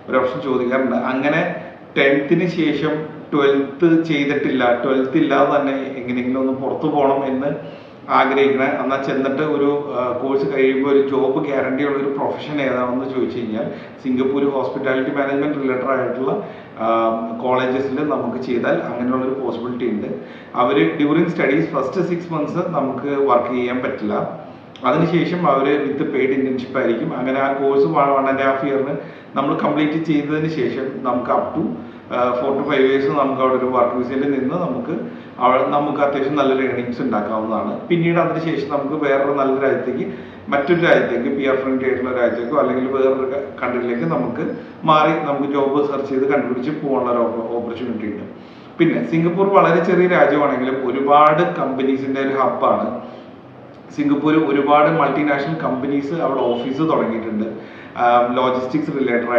ഒരു ഓപ്ഷൻ ചോദിക്കാറുണ്ട്. അങ്ങനെ 10th ശേഷം 12th ചെയ്തിട്ടില്ല, 12th ഇല്ലാതെ തന്നെ എങ്ങനെയെങ്കിലും ഒന്ന് പുറത്തു പോകണം എന്ന് ആഗ്രഹിക്കണേ, എന്നാൽ ചെന്നിട്ട് ഒരു കോഴ്സ് കഴിയുമ്പോൾ ഒരു ജോബ് ഗ്യാരണ്ടി ഉള്ള ഒരു പ്രൊഫഷൻ ഏതാണെന്ന് ചോദിച്ചു കഴിഞ്ഞാൽ സിംഗപ്പൂർ ഹോസ്പിറ്റാലിറ്റി മാനേജ്മെന്റ് റിലേറ്റഡ് ആയിട്ടുള്ള കോളേജസിൽ നമുക്ക് ചെയ്താൽ അങ്ങനെയുള്ളൊരു പോസിബിലിറ്റി ഉണ്ട്. അവർ ഡ്യൂറിങ് സ്റ്റഡീസ് ഫസ്റ്റ് 6 months നമുക്ക് വർക്ക് ചെയ്യാൻ പറ്റില്ല. അതിനുശേഷം അവർ വിത്ത് പെയ്ഡ് ഇന്റേൺഷിപ്പ് ആയിരിക്കും. അങ്ങനെ ആ കോഴ്സ് 1.5 year നമ്മൾ കംപ്ലീറ്റ് ചെയ്തതിന് ശേഷം നമുക്ക് അപ് ടു 4 to 5 years നമുക്ക് അവിടെ ഒരു വർക്ക് വിസയിൽ നിന്ന് നമുക്ക് അത്യാവശ്യം നല്ലൊരു ഏണിങ്സ് ഉണ്ടാക്കാവുന്നതാണ്. പിന്നീട് അതിനുശേഷം നമുക്ക് വേറൊരു നല്ല രാജ്യത്തേക്ക്, മറ്റൊരു രാജ്യത്തേക്ക്, PR ഫ്രണ്ട്ലി ആയിട്ടുള്ള രാജ്യത്തേക്കോ അല്ലെങ്കിൽ വേറൊരു കൺട്രിയിലേക്ക് നമുക്ക് മാറി നമുക്ക് ജോബ് സെർച്ച് ചെയ്ത് കണ്ടുപിടിച്ച് പോകാനുള്ള ഒരു ഓപ്പർച്യൂണിറ്റി ഉണ്ട്. പിന്നെ സിംഗപ്പൂർ വളരെ ചെറിയ രാജ്യമാണെങ്കിലും ഒരുപാട് കമ്പനീസിന്റെ ഒരു ഹബ്ബാണ്. സിംഗപ്പൂർ ഒരുപാട് മൾട്ടിനാഷണൽ കമ്പനീസ് അവിടെ ഓഫീസ് തുടങ്ങിയിട്ടുണ്ട്. Logistics related